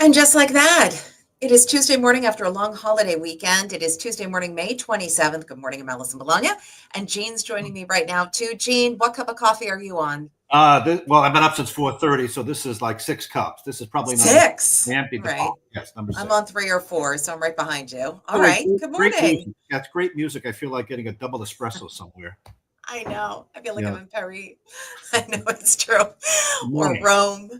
And just like that, it is Tuesday morning after a long holiday weekend. It is Tuesday morning, May 27th. Good morning, I'm Alison Bologna. And Jean's joining me right now, too. Jean, what cup of coffee are you on? Well, I've been up since 4:30, so this is like 6 cups. This is probably Six. empty. Right. Yes, number 6. I'm on 3 or 4, so I'm right behind you. All right. Good Great morning. music. That's great music. I feel like getting a double espresso somewhere. I know. I feel like Yeah. I'm in Paris. I know it's true. Or morning. Rome.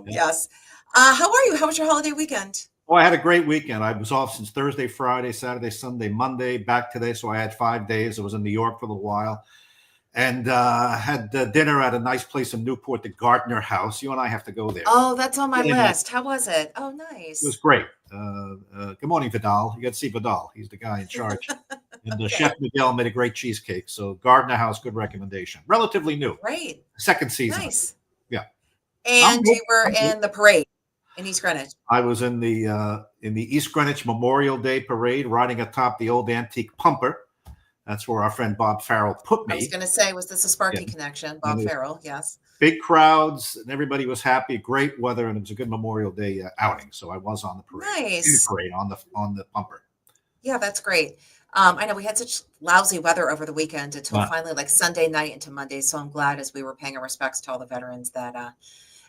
Yeah. Yes. How are you? How was your holiday weekend? Oh, I had a great weekend. I was off since Thursday, Friday, Saturday, Sunday, Monday, back today. So I had 5 days. I was in New York for a little while. And had dinner at a nice place in Newport, the Gardner House. You and I have to go there. Oh, that's on my Really list. How was it? Oh, nice. It was great. Good morning, Vidal. You got to see Vidal. He's the guy in charge. And Okay. Chef Miguel made a great cheesecake. So Gardner House, good recommendation. Relatively new. Great. Second season. Nice. Yeah. And good. you were in the parade in East Greenwich. I was in the East Greenwich Memorial Day parade, riding atop the old antique pumper. That's where our friend Bob Farrell put me. I was going to say, was this a Sparky connection? Bob Farrell, yes. Big crowds, and everybody was happy. Great weather, and it was a good Memorial Day outing. So I was on the parade. Nice. Parade on the pumper. Yeah, that's great. I know we had such lousy weather over the weekend until finally like Sunday night into Monday. So I'm glad as we were paying our respects to all the veterans that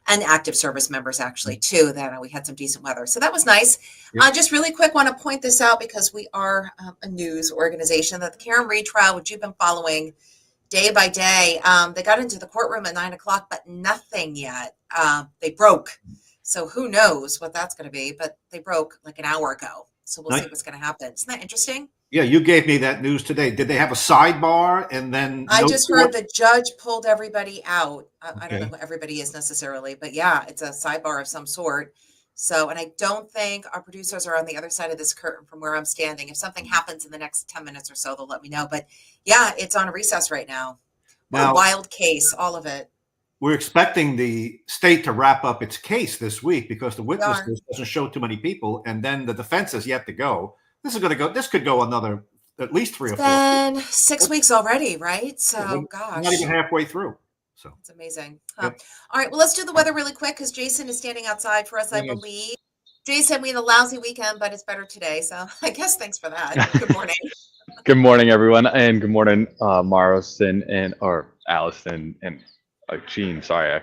and active service members actually too, that we had some decent weather. So that was nice. Yep. Just really quick, want to point this out because we are a news organization, that the Karen Reed trial, which you've been following day by day, they got into the courtroom at 9:00, but nothing yet. They broke. So who knows what that's going to be, but they broke like an hour ago. So we'll see what's going to happen. Isn't that interesting? Yeah, you gave me that news today. Did they have a sidebar and then? I just heard the judge pulled everybody out. I don't know who everybody is necessarily, but yeah, it's a sidebar of some sort. So, and I don't think our producers are on the other side of this curtain from where I'm standing. If something happens in the next 10 minutes or so, they'll let me know. But yeah, it's on a recess right now. What a wild case, all of it. We're expecting the state to wrap up its case this week because the witness list doesn't show too many people, and then the defense is yet to go. This could go another at least 3 or 4. It's been 6 weeks already, right? So, gosh. Not even halfway through. So it's amazing. All right, well, let's do the weather really quick because Jason is standing outside for us, I believe. Jason, we had a lousy weekend, but it's better today. So I guess thanks for that. Good morning. Good morning, everyone, and good morning, Marison or Allison and Jean. Sorry,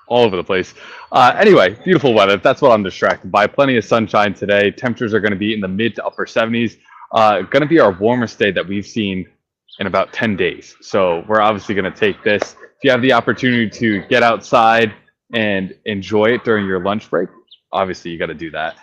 all over the place. Anyway, beautiful weather. That's what I'm distracted by. Plenty of sunshine today. Temperatures are going to be in the mid to upper 70s. Going to be our warmest day that we've seen in about 10 days. So we're obviously going to take this. If you have the opportunity to get outside and enjoy it during your lunch break, obviously you got to do that.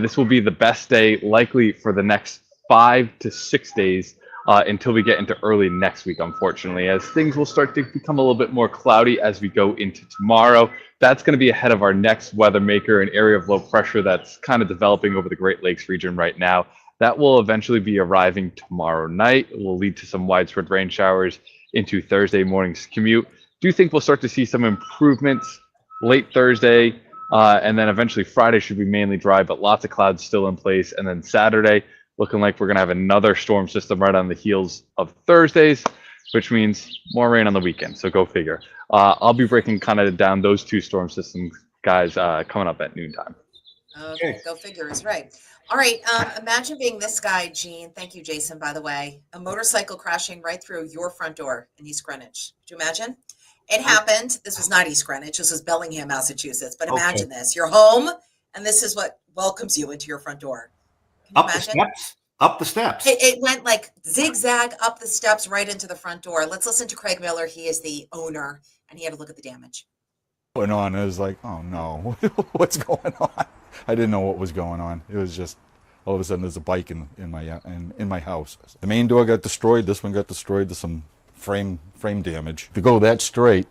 This will be the best day likely for the next 5 to 6 days until we get into early next week, unfortunately, as things will start to become a little bit more cloudy as we go into tomorrow. That's going to be ahead of our next weather maker, an area of low pressure that's kind of developing over the Great Lakes region right now. That will eventually be arriving tomorrow night. It will lead to some widespread rain showers into Thursday morning's commute. Do think we'll start to see some improvements late Thursday, and then eventually Friday should be mainly dry, but lots of clouds still in place. And then Saturday, looking like we're going to have another storm system right on the heels of Thursdays, which means more rain on the weekend. So go figure. I'll be breaking kind of down those 2 storm systems, guys, coming up at noontime. Okay, go figure is right. All right, imagine being this guy, Gene. Thank you, Jason, by the way. A motorcycle crashing right through your front door in East Greenwich. Do you imagine? It happened. This was not East Greenwich. This was Bellingham, Massachusetts. But imagine this. You're home, and this is what welcomes you into your front door. Can you imagine? Up the steps. It went like zigzag up the steps right into the front door. Let's listen to Craig Miller. He is the owner, and he had to look at the damage. Going on, it was like, oh no, what's going on? I didn't know what was going on. It was just all of a sudden there's a bike in my house. The main door got destroyed. This one got destroyed. There's some frame damage. To go that straight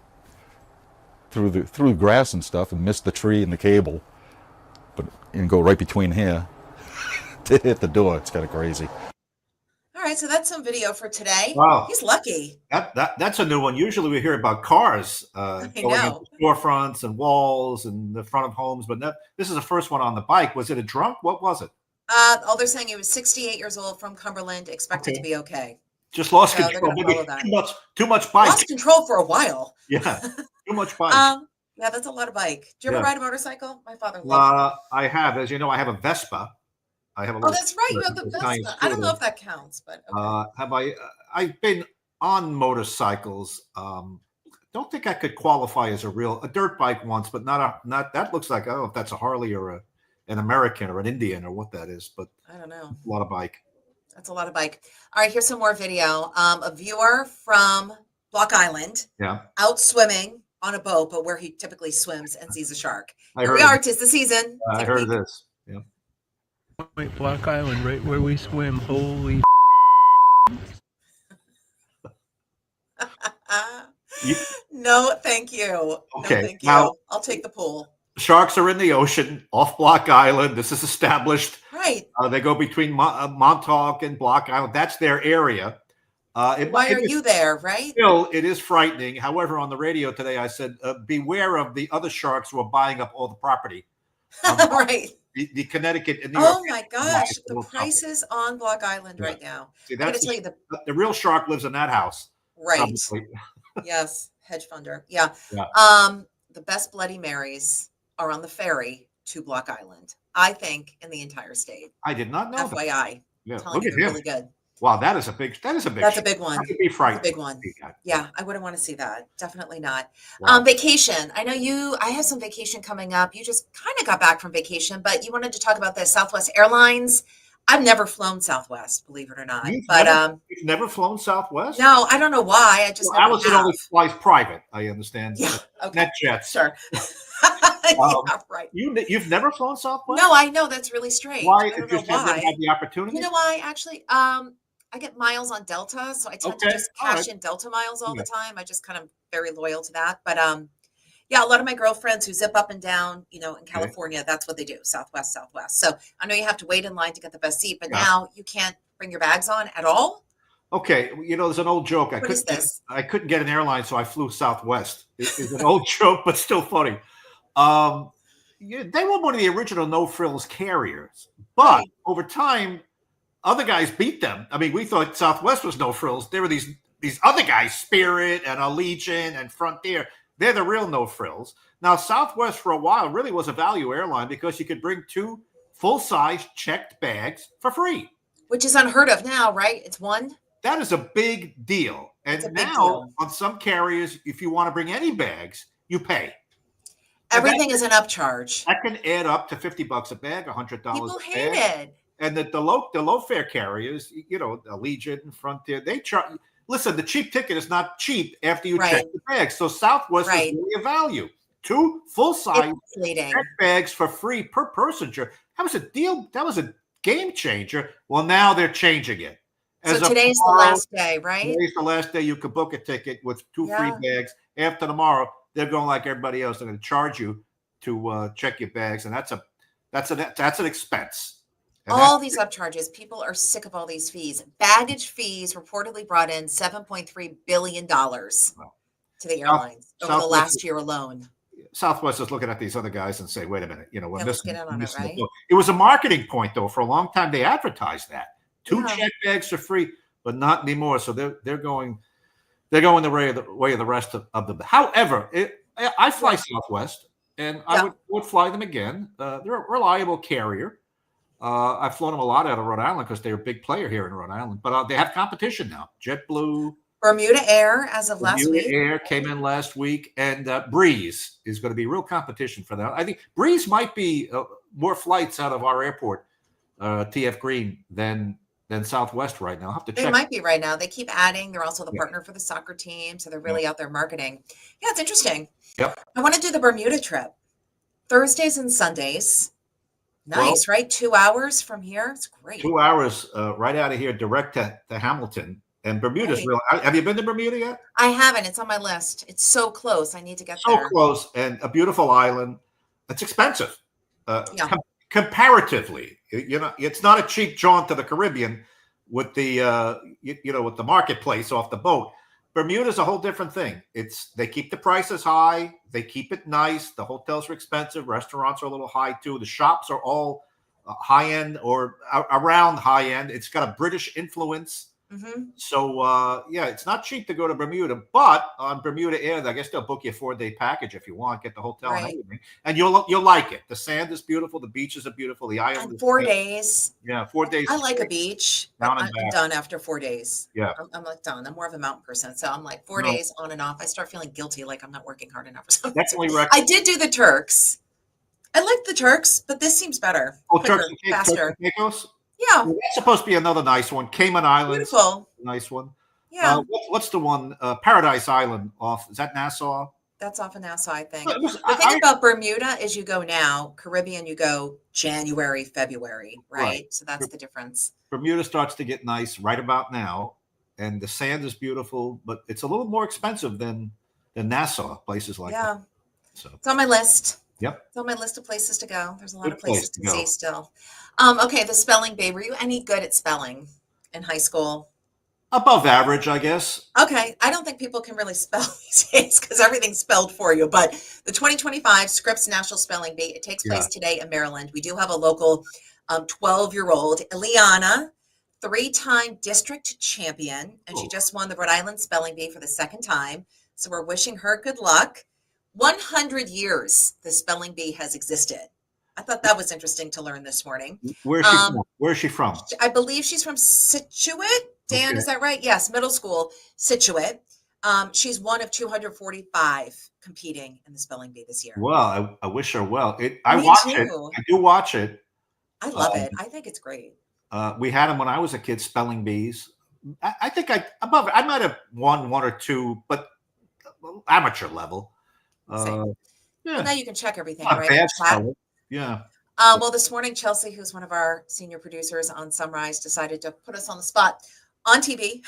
through grass and stuff and miss the tree and the cable, and go right between here to hit the door. It's kind of crazy. All right, so that's some video for today. Wow, he's lucky. That's a new one. Usually we hear about cars going into storefronts and walls and the front of homes, but this is the first one on the bike. Was it a drunk? What was it? All they're saying he was 68 years old from Cumberland, expected to be okay. Just lost control. Maybe too much bike. Lost control for a while. Yeah, too much bike. Yeah, that's a lot of bike. Do you ever Yeah. ride a motorcycle? My father loved. I have, as you know, I have a Vespa. I have a Oh, little that's right. You have scooter, the Italian Vespa. I don't know scooter. if that counts, but okay. Have I? I've been on motorcycles. Don't think I could qualify as a dirt bike once, but not that looks like, I don't know if that's a Harley or an American or an Indian or what that is, but I don't know. a lot of bike. That's a lot of bike. All right, here's some more video. A viewer from Block Island Yeah, out swimming on a boat, but where he typically swims and sees a shark. I Here heard. we are. 'Tis the season. I Take a heard peek. this. Yeah. Point Block Island, right where we swim. Holy You- No, thank you. Okay, No, thank you. now- I'll take the pool. Sharks are in the ocean off Block Island. This is established. Right. They go between Montauk and Block Island. That's their area. Why are you there, right? Still, it is frightening. However, on the radio today, I said, beware of the other sharks who are buying up all the property. Right. The Connecticut and New York. Oh my gosh, the prices on Block Island right now. See, I gotta that's tell you the real shark lives in that house. right. Probably. Yes, hedge funder. Yeah. Yeah. The best Bloody Marys are on the ferry to Block Island. I think in the entire state. I did not know that. FYI. Yeah, Telling look you at they're him. really good. Wow, that's a big That's a ship. big one. That could be That's a frightening. big one. Yeah. Yeah, I wouldn't want to see that. Definitely not. Wow. Vacation. I know I have some vacation coming up. You just kind of got back from vacation, but you wanted to talk about this. Southwest Airlines. I've never flown Southwest, believe it or not. You've But you've never flown Southwest? no, I don't know why. I just Well, never Alison have. only flies private. I understand. Yeah. Okay. NetJets. Sure. Yeah, right. You've never flown Southwest? No, I know that's really strange. Why? I don't If know you never why. had the opportunity? You know why? Actually, I get miles on Delta, so I tend to Okay, just all cash right. in Delta miles all Yeah. the time. I just kind of very loyal to that. But yeah, a lot of my girlfriends who zip up and down, in California, that's what they do, Southwest, Southwest. So I know you have to wait in line to get the best seat, but Yeah. now you can't bring your bags on at all. Okay, there's an old joke. What is this? I couldn't get an airline, so I flew Southwest. It's an old joke, but still funny. They were one of the original no-frills carriers, but Right. over time, other guys beat them. I mean, we thought Southwest was no-frills. There were these other guys, Spirit and Allegiant and Frontier. They're the real no-frills. Now, Southwest for a while really was a value airline because you could bring 2 full-size checked bags for free. Which is unheard of now, right? It's one. That is a big deal. And It's a big now deal. on some carriers, if you want to bring any bags, you pay. Everything is an upcharge. That can add up to $50 a bag, $100 People a hate bag. it. And the low fare carriers, Allegiant and Frontier, they charge. Listen, the cheap ticket is not cheap after you check Right. the bags. So Southwest Right. is really a value. 2 full-size It's misleading. check bags for free per person. That was a deal. That was a game changer. Well, now they're changing it. So As of today's the tomorrow, last day, right? Today's the last day you could book a ticket with 2 free Yeah. bags. After tomorrow, they're going like everybody else. They're going to charge you to check your bags, and that's an expense. And All these upcharges, people are sick of all these fees. Baggage fees reportedly brought in $7.3 billion to the airlines over the Southwest- last year alone. Southwest is looking at these other guys and say, "Wait a minute, we're Yeah, let's missing." get in we're on it, missing the right? boat. It was a marketing point, though. For a long time, they advertised that 2 Yeah. check bags are free, but not anymore. So they're going the way of the rest of them. However, I fly Southwest, and I Yeah. would fly them again. They're a reliable carrier. I've flown them a lot out of Rhode Island because they're a big player here in Rhode Island. But they have competition now. JetBlue, Bermuda Air, as of last Bermuda week. Air came in last week, and Breeze is going to be real competition for that. I think Breeze might be more flights out of our airport, TF Green, than Southwest right now. I'll have to They check. might be right now. They keep adding. They're also the Yeah. partner for the soccer team, so they're really out there marketing. Yeah, it's interesting. Yep. I want to do the Bermuda trip. Thursdays and Sundays. Nice, right? 2 hours from here. It's great. 2 hours right out of here, direct to Hamilton. And Bermuda's Right. real. Have you been to Bermuda yet? I haven't. It's on my list. It's so close. I need to get So there. close, and a beautiful island. It's expensive, Yeah. comparatively. It's not a cheap jaunt to the Caribbean with the with the marketplace off the boat. Bermuda's a whole different thing. They keep the prices high, they keep it nice. The hotels are expensive, restaurants are a little high too. The shops are all high end or around high end. It's got a British influence. Hmm. So yeah, it's not cheap to go to Bermuda, but on Bermuda Air, I guess they'll book you a 4-day package if you want, get the hotel and Right. everything, and you'll like it. The sand is beautiful, the beaches are beautiful, the island And is 4 days. yeah, 4 days I is like a great, beach, but down and I'm back. done after 4 days. Yeah, I'm like done. I'm more of a mountain person. So I'm like four no, days on and off. I start feeling guilty, like I'm not working hard enough or something. definitely I recommend. did do the Turks. I like the Turks, but this seems better, Oh, quicker, Turks faster. and Caicos. Yeah, Well, that's supposed to be another nice one. Cayman Islands, beautiful. nice one. Yeah, What's the one? Paradise Island off? Is that Nassau? that's off of Nassau, I think. Well, listen, The thing about Bermuda is you go now, Caribbean, you go January, February, Right. right? So that's the difference. Bermuda starts to get nice right about now, and the sand is beautiful, but it's a little more expensive than Nassau, places like that. Yeah, So, it's on my list. yep, It's on my list of places to go. There's a lot good of place places to to go. see still. Okay, the spelling bee. Were you any good at spelling in high school? Above average, I guess. Okay, I don't think people can really spell these days because everything's spelled for you. But the 2025 Scripps National Spelling Bee, it takes place Yeah. today in Maryland. We do have a local 12-year-old, Ileana, 3-time district champion, and she Oh. just won the Rhode Island Spelling Bee for the second time. So we're wishing her good luck. 100 years the spelling bee has existed. I thought that was interesting to learn this morning. Where's she Um, from? Where's she from? I believe she's from Situate. Dan, Okay. is that right? Yes, middle school, Situate. She's one of 245 competing in the spelling bee this year. Well, I wish her well. I Me watch it. too. I do watch it. I love it. I think it's great. We had them when I was a kid, spelling bees. I think I might have won one or two, but amateur level. Same. Yeah, Well, now you can check everything, not right? bad Chat. spelling. Yeah. Well, this morning, Chelsea, who's one of our senior producers on Sunrise, decided to put us on the spot on TV.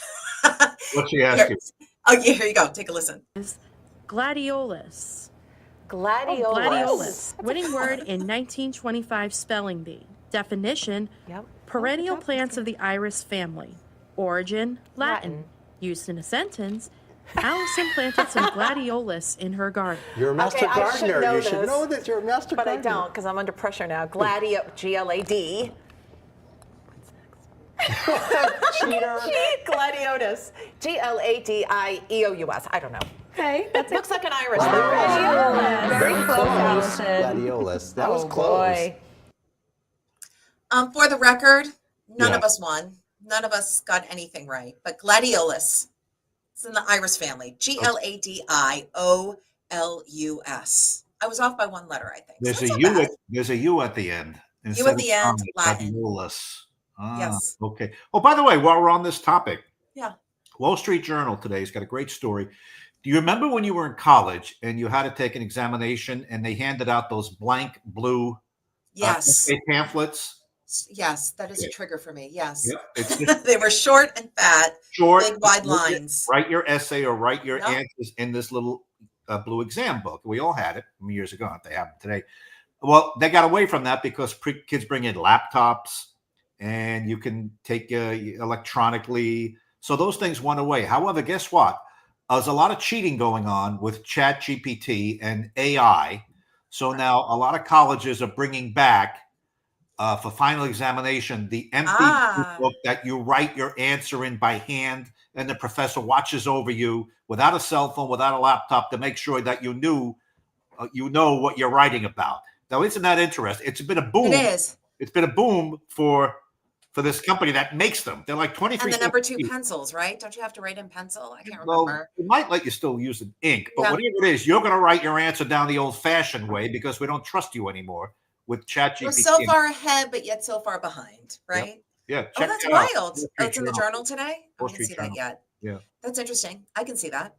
What's she ask you? Oh, yeah, here you go. Take a listen. Gladiolus. Gladiolus. Gladiolus. Winning word in 1925 spelling bee. Definition: Yep. perennial plants of the iris family. Origin: Latin. Latin. Used in a sentence: Alison planted some gladiolus in her garden. You're a master Okay, I should gardener. know You should this, know that you're a master But I gardener. don't because I'm under pressure now. G-L-A-D. Cheater. Gladiotus. G-L-A-D-I-E-O-U-S. I don't know. Okay, It looks like an iris. Very close, Allison. Gladiolus. That was Oh, close. boy. For the record, none Yeah. of us won. None of us got anything right. But gladiolus, it's in the iris family. Gladiolus. I was off by one letter, I think. There's So a that's U. not bad. There's a U at the end. U at the end, Latin. Gladiolus. Yes. Okay. Oh, by the way, while we're on this topic, Yeah. Wall Street Journal today's got a great story. Do you remember when you were in college and you had to take an examination and they handed out those blank blue Yes. essay pamphlets? Yes. That is a Yeah. trigger for me. Yes. Yep. It's just They were short and fat, short. big, wide lines. Write your essay or write your Yep. answers in this little blue exam book. We all had it years ago. If they have it today. Well, they got away from that because kids bring in laptops and you can take electronically. So those things went away. However, guess what? There's a lot of cheating going on with Chat GPT and AI. So now a lot of colleges are bringing back for final examination the empty book that you write your answer in by hand, and the professor watches over you without a cell phone, without a laptop, to make sure that you know what you're writing about. Now, isn't that interesting? It's been a boom. It is. It's been a boom for this company that makes them. They're like 23 And the number 2 cents a piece. pencils, right? Don't you have to write in pencil? I can't Well, remember. it might let you still use an ink, but Yeah. whatever it is, you're going to write your answer down the old-fashioned way because we don't trust you anymore with ChatGPT. We're so far ahead, but yet so far behind, right? Yeah, Oh, check that's that out. wild. Wall Oh, it's in Street the journal today? I Wall didn't Street see that Journal. yet. Yeah. That's interesting. I can see that.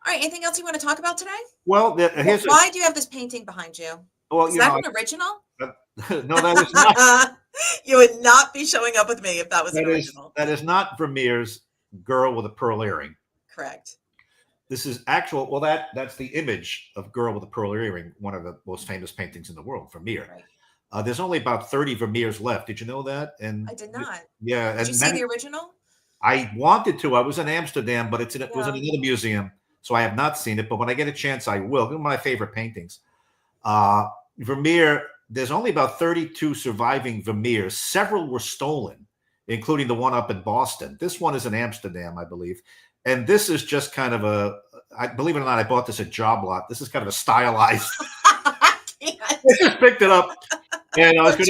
All right. Anything else you want to talk about today? Well, here's Why do you have this painting behind you? well, Is you that know, an original? no, that is not. You would not be showing up with me if that was an That is original. that is not Vermeer's Girl with a Pearl Earring. Correct. This is actual. Well, that's the image of Girl with a Pearl Earring, one of the most famous paintings in the world, Vermeer. Right. There's only about 30 Vermeers left. Did you know that? And I did not. Yeah, Did and you see many- the original? I wanted to. I was in Amsterdam, but it was in Yeah. another museum, so I have not seen it. But when I get a chance, I will. One of my favorite paintings. Vermeer. There's only about 32 surviving Vermeers. Several were stolen, including the one up in Boston. This one is in Amsterdam, I believe. And this is just kind of I believe it or not, I bought this at Job Lot. This is kind of a stylized. I just picked it up, and I was going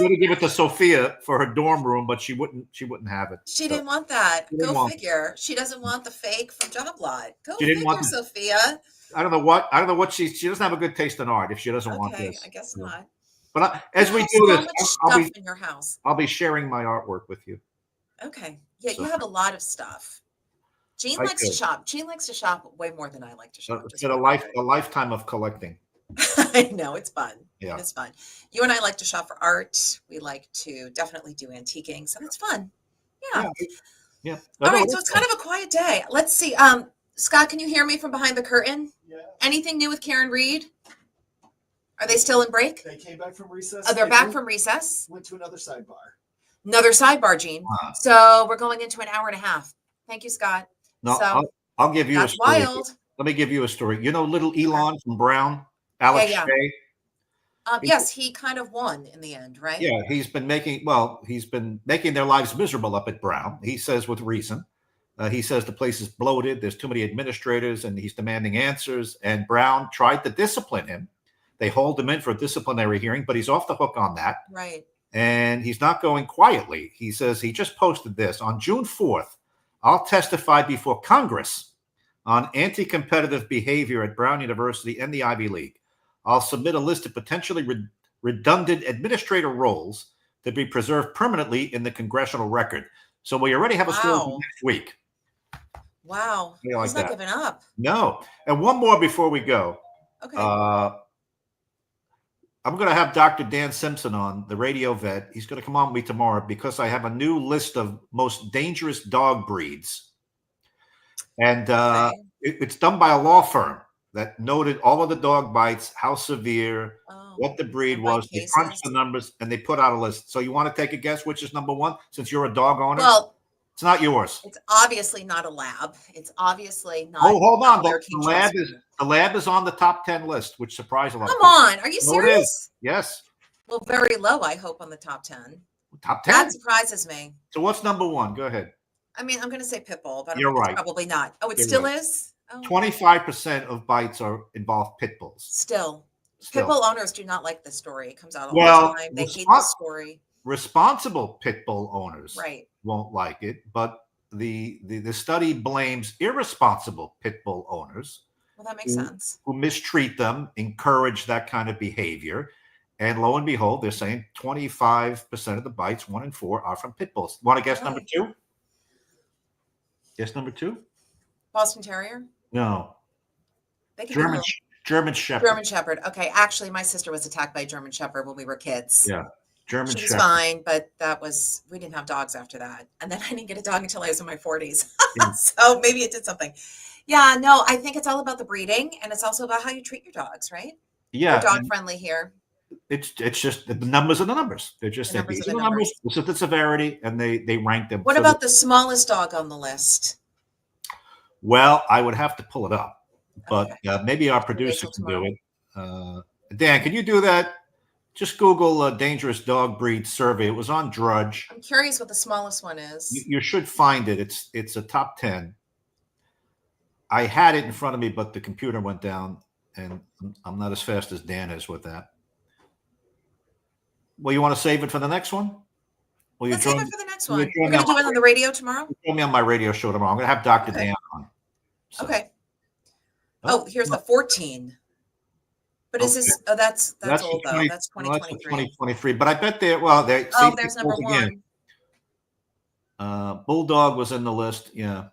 to give it to Sophia for her dorm room, but she wouldn't have it. She didn't want that. Go figure. She doesn't want the fake from Job Lot. Go figure, Sophia. I don't know what she doesn't have a good taste in art if she doesn't want this. I guess not. But as we do this, stuff in your house. I'll be sharing my artwork with you. Okay. Yeah, you have a lot of stuff. Jean likes to shop. Jean likes to shop way more than I like to shop. It's a lifetime of collecting. I know, it's fun. Yeah. It's fun. You and I like to shop for art. We like to definitely do antiquing, so it's fun. Yeah. All right, so it's kind of a quiet day. Let's see. Scott, can you hear me from behind the curtain? Yeah. Anything new with Karen Reed? Are they still in break? They came back from recess. Oh, they're back from recess. Went to another sidebar. Another sidebar, Jean. Wow. So we're going into an hour and a half. Thank you, Scott. No, so I'll give you a story. Wild. Let me give you a story. You know little Elon from Brown? Alex Shea? Yes, he kind of won in the end, right? Yeah, he's been making their lives miserable up at Brown. He says with reason. He says the place is bloated. There's too many administrators, and he's demanding answers. And Brown tried to discipline him. They hold him in for a disciplinary hearing, but he's off the hook on that. Right. And he's not going quietly. He says he just posted this. On June 4th, I'll testify before Congress on anti-competitive behavior at Brown University and the Ivy League. I'll submit a list of potentially redundant administrator roles to be preserved permanently in the congressional record. So we already have a story for next week. Wow. He's not giving up. No. And one more before we go. Okay. I'm going to have Dr. Dan Simpson on, the radio vet. He's going to come on with me tomorrow because I have a new list of most dangerous dog breeds. And it's done by a law firm that noted all of the dog bites, how severe, what the breed was. They crunched the numbers, and they put out a list. So you want to take a guess which is number one, since you're a dog owner? Well, it's not yours. It's obviously not a lab. It's obviously not. Oh, hold on. The lab is on the top 10 list, which surprised a lot. Come on. Are you serious? It is. Yes. Well, very low, I hope, on the top 10. Top 10? That surprises me. So what's number one? Go ahead. I mean, I'm going to say Pitbull, but You're right. It's probably not. Oh, it You're still right. is? Oh. 25% of bites involve pit bulls. Still. Pitbull owners do not like this story. It comes out all the time. They hate this story. Responsible pit bull owners won't like it, but the study blames irresponsible pit bull owners. Well, that makes sense. Who mistreat them, encourage that kind of behavior. And lo and behold, they're saying 25% of the bites, 1 in 4, are from pit bulls. Want to guess number 2? Guess number 2? Boston Terrier? No. German Shepherd. German Shepherd. Okay. Actually, my sister was attacked by a German Shepherd when we were kids. Yeah. German Shepherd. She was fine, but we didn't have dogs after that. And then I didn't get a dog until I was in my 40s. So maybe it did something. Yeah, no, I think it's all about the breeding, and it's also about how you treat your dogs, right? Yeah. We're dog friendly here. It's just the numbers are the numbers. They're just these are the numbers. This is the severity, and they rank them. What about the smallest dog on the list? Well, I would have to pull it up, but maybe our producer can do it. Dan, can you do that? Just Google dangerous dog breed survey. It was on Drudge. I'm curious what the smallest one is. You should find it. It's a top 10. I had it in front of me, but the computer went down, and I'm not as fast as Dan is with that. Well, you want to save it for the next one? Let's save it for the next one. We're going to do it on the radio tomorrow? Join me on my radio show tomorrow. I'm going to have Dr. Dan on. So. Okay. Oh, here's the 14. But is this? Oh, that's old though. That's 2023. That's 2023. But I bet there's number 1. Bulldog was in the list. Yeah.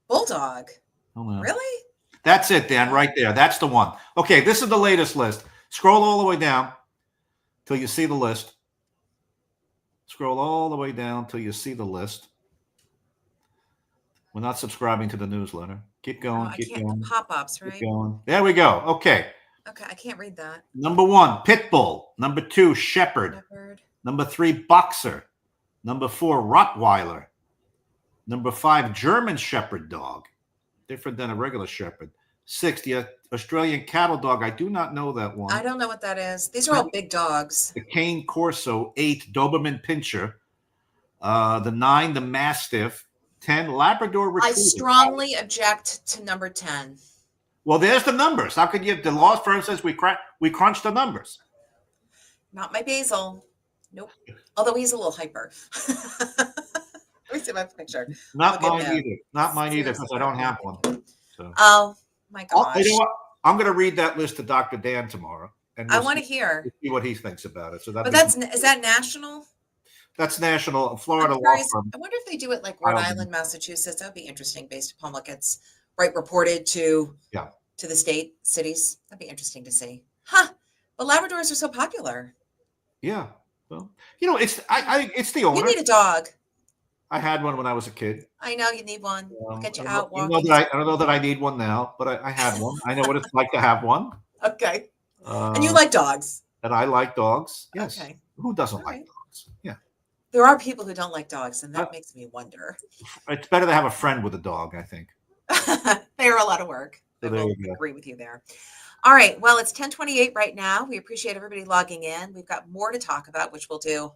Bulldog. Hold on. Really? That's it, Dan. Right there. That's the one. Okay, this is the latest list. Scroll all the way down till you see the list. Scroll all the way down till you see the list. We're not subscribing to the newsletter. Keep going. Keep going. Pop-ups, right? Keep going. There we go. Okay. Okay, I can't read that. Number 1, Pit Bull. Number 2, Shepherd. Number 3, Boxer. Number 4, Rottweiler. Number 5, German Shepherd dog. Different than a regular Shepherd. 6, the Australian cattle dog. I do not know that one. I don't know what that is. These are all big dogs. The Cane Corso. 8, Doberman Pinscher. The 9, the Mastiff. 10, Labrador I Retriever. strongly object to number 10. Well, there's the numbers. How could you? The law firm says we crunch the numbers. Not my Basil. Nope. Although he's a little hyper. Let me see my picture. Not Look at mine him. either. Not mine either because I don't have one. So. Oh my gosh. You know what? I'm going to read that list to Dr. Dan tomorrow, and I want to hear. see what he thinks about it. So But is that national? that's national. Florida I'm law curious. firm. I wonder if they do it like I Rhode don't Island, Massachusetts. That would be interesting based upon what gets reported to the state cities. That'd be interesting to see. Huh. But Labradors are so popular. Yeah. Well, it's it's the owner. You need a dog. I had one when I was a kid. I know you need one. Get you I out don't walking. know I don't know that I need one now, but I had one. I know what it's like to have one. Okay. And you like dogs. And I like dogs. Yes. Okay. Who doesn't All like right. dogs? Yeah. There are people who don't like dogs, and that makes me wonder. It's better to have a friend with a dog, I think. They are a lot of work. I So there will you go. agree with you there. All right. Well, it's 10:28 right now. We appreciate everybody logging in. We've got more to talk about, which we'll do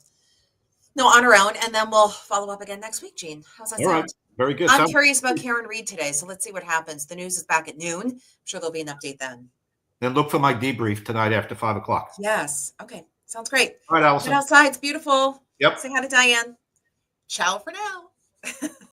on our own, and then we'll follow up again next week, Gene. How's that All sound? right. Very good. I'm curious about Karen Reed today, so let's see what happens. The news is back at noon. I'm sure there'll be an update then. Then look for my debrief tonight after 5 o'clock. Yes. Okay. Sounds great. All right, Allison. Get outside. It's beautiful. Yep. Say hi to Diane. Ciao for now.